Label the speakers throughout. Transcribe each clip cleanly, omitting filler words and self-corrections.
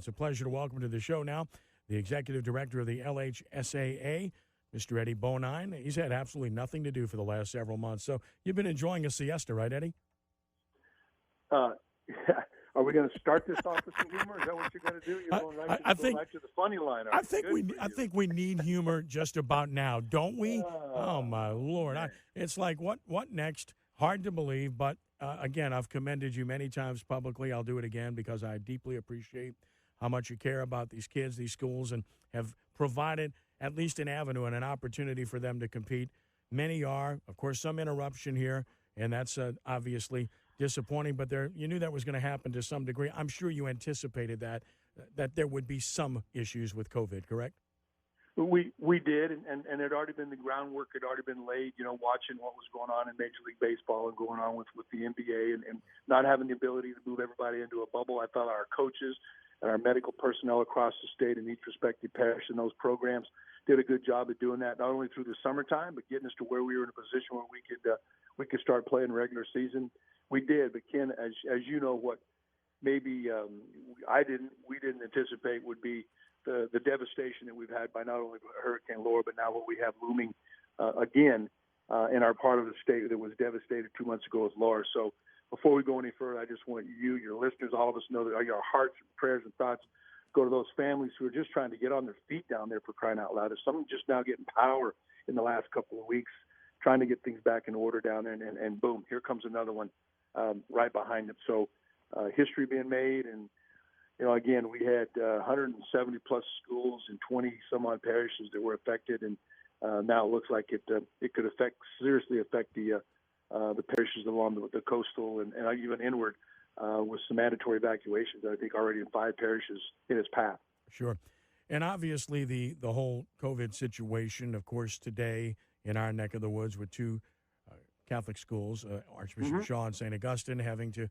Speaker 1: It's a pleasure to welcome to the show now the Executive Director of the LHSAA, Mr. Eddie Bonine. He's had absolutely nothing to do for the last several months. So you've been enjoying a siesta, right, Eddie?
Speaker 2: Are we going to start this off with some humor? Is that what you're going to do? You're going right to the funny line.
Speaker 1: I think we need humor just about now, don't we? Oh my Lord! It's like what next? Hard to believe, but again, I've commended you many times publicly. I'll do it again because I deeply appreciate how much you care about these kids, these schools, and have provided at least an avenue and an opportunity for them to compete. Many are, of course, some interruption here, and that's obviously disappointing, but you knew that was going to happen to some degree. I'm sure you anticipated that there would be some issues with COVID, correct?
Speaker 2: We did, and it had already been the groundwork had already been laid, watching what was going on in Major League Baseball and going on with the NBA and not having the ability to move everybody into a bubble. I thought our coaches and our medical personnel across the state in each respective parish in those programs did a good job of doing that, not only through the summertime, but getting us to where we were in a position where we could start playing regular season. We did, but Ken, as you know, what maybe we didn't anticipate would be the devastation that we've had by not only Hurricane Laura, but now what we have looming again in our part of the state that was devastated 2 months ago with Laura. So before we go any further, I just want you, your listeners, all of us know that our hearts, prayers, and thoughts go to those families who are just trying to get on their feet down there, for crying out loud. There's some just now getting power in the last couple of weeks, trying to get things back in order down there, and boom, here comes another one right behind them. So history being made, and again, we had 170 plus schools in 20 some odd parishes that were affected, and now it looks like it could seriously affect the parishes along the coastal and even inward with some mandatory evacuations. I think already in 5 parishes in its path.
Speaker 1: Sure, and obviously the whole COVID situation, of course, today in our neck of the woods with 2 Catholic schools, Archbishop Shaw and St. Augustine, having to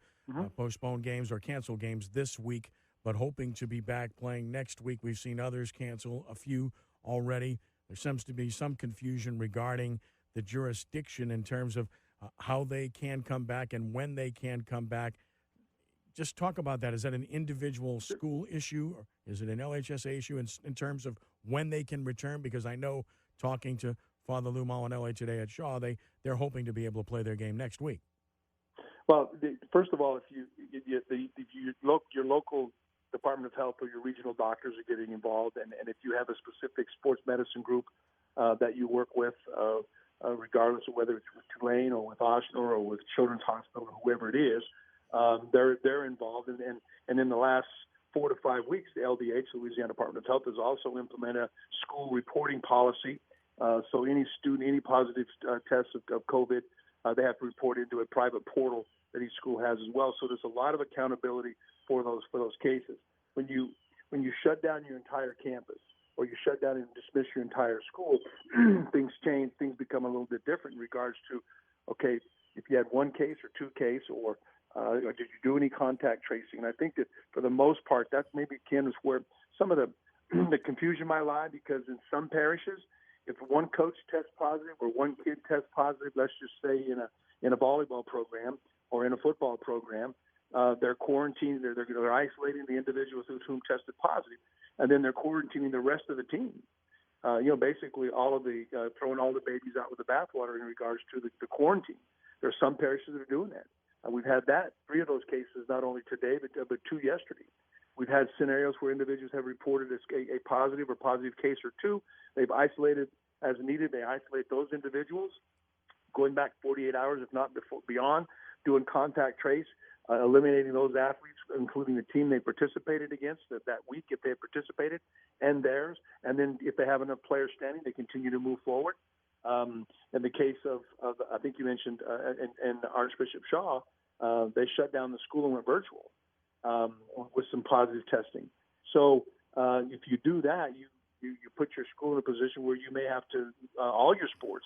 Speaker 1: postpone games or cancel games this week, but hoping to be back playing next week. We've seen others cancel, a few already. There seems to be some confusion regarding the jurisdiction in terms of how they can come back and when they can come back. Just talk about that. Is that an individual school issue, or is it an LHSA issue in terms of when they can return? Because I know, talking to Father Lou Molinelli today at Shaw, they're hoping to be able to play their game next week.
Speaker 2: Well, first of all, if your local Department of Health or your regional doctors are getting involved, and if you have a specific sports medicine group that you work with, regardless of whether it's with Tulane or with Ochsner or with Children's Hospital or whoever it is, they're involved. And in the last 4 to 5 weeks, the LDH, Louisiana Department of Health, has also implemented a school reporting policy. So any student, any positive tests of COVID, they have to report into a private portal that each school has as well. So there's a lot of accountability for those cases. When you shut down your entire campus or you shut down and dismiss your entire school, things change. Things become a little bit different in regards to, okay, if you had 1 case or 2 cases, or did you do any contact tracing? And I think that for the most part, that's maybe, Ken, is where some of the confusion might lie, because in some parishes, if 1 coach tests positive or 1 kid tests positive, let's just say in a volleyball program or in a football program, they're quarantining, they're isolating the individuals whom tested positive, and then they're quarantining the rest of the team. Basically all of the throwing all the babies out with the bathwater in regards to the quarantine. There are some parishes that are doing that. We've had 3 of those cases not only today, but 2 yesterday. We've had scenarios where individuals have reported a positive or positive case or 2. They've isolated as needed. They isolate those individuals, going back 48 hours, if not beyond, doing contact trace, eliminating those athletes, including the team they participated against that week if they have participated, and theirs. And then if they have enough players standing, they continue to move forward. In the case of I think you mentioned, and Archbishop Shaw, they shut down the school and went virtual with some positive testing. So if you do that, you put your school in a position where you may have to, all your sports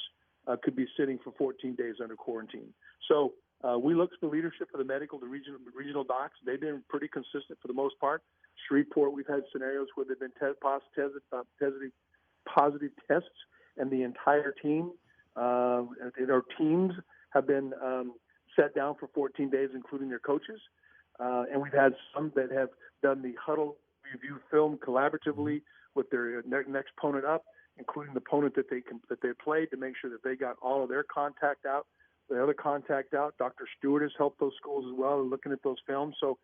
Speaker 2: could be sitting for 14 days under quarantine. So we look for leadership of the medical, the regional docs. They've been pretty consistent for the most part. Shreveport, we've had scenarios where they've been positive tests, and the entire team, our teams have been set down for 14 days, including their coaches. And we've had some that have done the huddle review film collaboratively with their next opponent up, including the opponent that they played, to make sure that they got all of their contact out, the other contact out. Dr. Stewart has helped those schools as well in looking at those films. So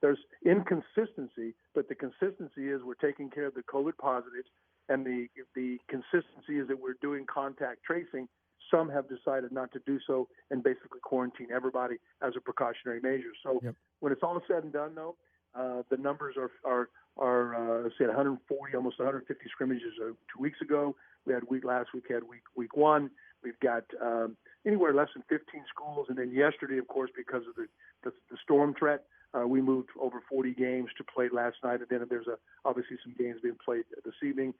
Speaker 2: there's inconsistency, but the consistency is we're taking care of the COVID positives, and the consistency is that we're doing contact tracing. Some have decided not to do so and basically quarantine everybody as a precautionary measure. So when it's all said and done, though, the numbers are let's say 140, almost 150 scrimmages 2 weeks ago. We had last week had week one. We've got anywhere less than 15 schools, and then yesterday, of course, because of the storm threat, we moved over 40 games to play last night, and then there's obviously some games being played this evening.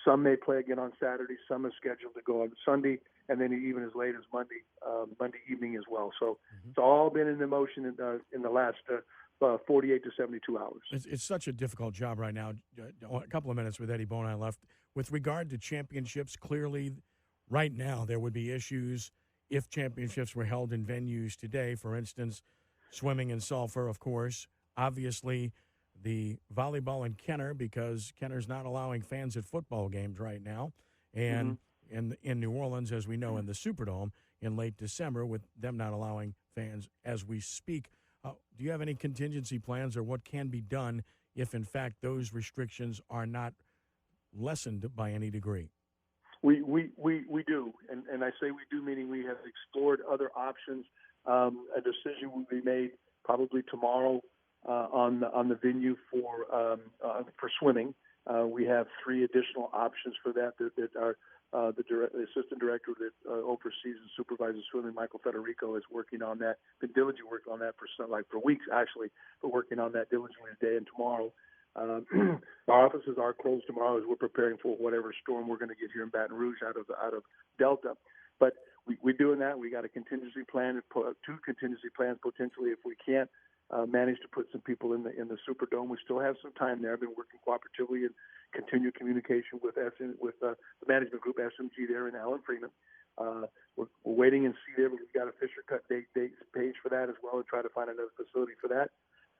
Speaker 2: Some may play again on Saturday. Some are scheduled to go on Sunday, and then even as late as Monday evening as well. So it's all been in motion in the last 48 to 72 hours.
Speaker 1: It's such a difficult job right now. A couple of minutes with Eddie Bonine left. With regard to championships, clearly right now there would be issues if championships were held in venues today. For instance, swimming and sulfur, of course. Obviously, the volleyball in Kenner, because Kenner's not allowing fans at football games right now. And in New Orleans, as we know, in the Superdome in late December, with them not allowing fans as we speak. Do you have any contingency plans, or what can be done if, in fact, those restrictions are not lessened by any degree?
Speaker 2: We do, and I say we do, meaning we have explored other options. A decision will be made probably tomorrow on the venue for swimming. We have 3 additional options for that are the assistant director that oversees and supervises swimming, Michael Federico, is working on that. Been diligently working on that for weeks, actually, but working on that diligently today and tomorrow. Our offices are closed tomorrow as we're preparing for whatever storm we're going to get here in Baton Rouge out of Delta. But we're doing that. We got a contingency plan, 2 contingency plans potentially if we can't manage to put some people in the Superdome. We still have some time there. I've been working cooperatively and continued communication with the management group SMG there and Alan Freeman. We're waiting and see there, but we've got a Fisher Cut date page for that as well, and try to find another facility for that.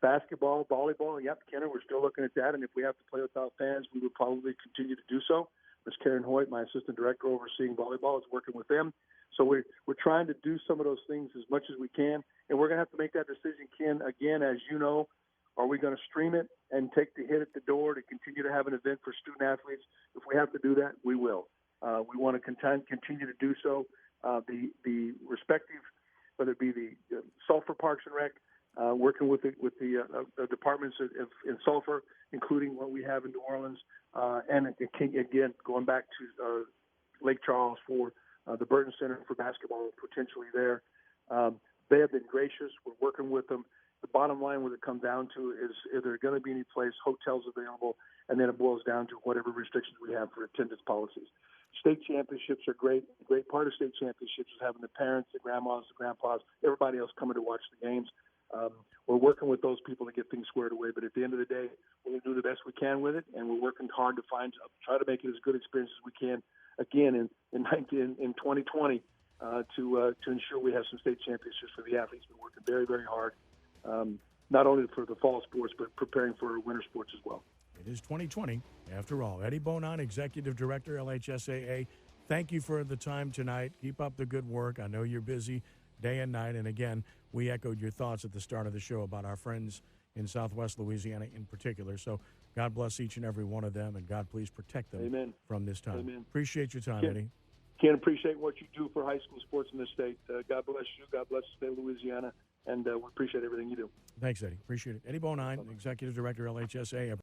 Speaker 2: Basketball, volleyball, Kenner, we're still looking at that, and if we have to play without fans, we would probably continue to do so. Ms. Karen Hoyt, my assistant director overseeing volleyball, is working with them. So we're trying to do some of those things as much as we can, and we're going to have to make that decision, Ken, again, as you know. Are we going to stream it and take the hit at the door to continue to have an event for student athletes? If we have to do that, we will. We want to continue to do so. The respective, whether it be the Sulphur Parks and Rec, working with the departments in Sulphur, including what we have in New Orleans, and again, going back to Lake Charles for the Burton Center for basketball, potentially there. They have been gracious. We're working with them. The bottom line, what it comes down to, is there going to be any place, hotels available, and then it boils down to whatever restrictions we have for attendance policies. State championships are great. A great part of state championships is having the parents, the grandmas, the grandpas, everybody else coming to watch the games. We're working with those people to get things squared away, but at the end of the day, we're going to do the best we can with it, and we're working hard to try to make it as good experience as we can, again, in 2020, to ensure we have some state championships for the athletes. We're working very, very hard, not only for the fall sports, but preparing for winter sports as well.
Speaker 1: It is 2020, after all. Eddie Bonine, Executive Director, LHSAA, thank you for the time tonight. Keep up the good work. I know you're busy day and night, and again, we echoed your thoughts at the start of the show about our friends in Southwest Louisiana in particular. So God bless each and every one of them, and God please protect them from this time.
Speaker 2: Amen.
Speaker 1: Appreciate your time, Eddie.
Speaker 2: Ken, appreciate what you do for high school sports in this state. God bless you. God bless the state of Louisiana, and we appreciate everything you do.
Speaker 1: Thanks, Eddie. Appreciate it. Eddie Bonine, Executive Director, LHSAA.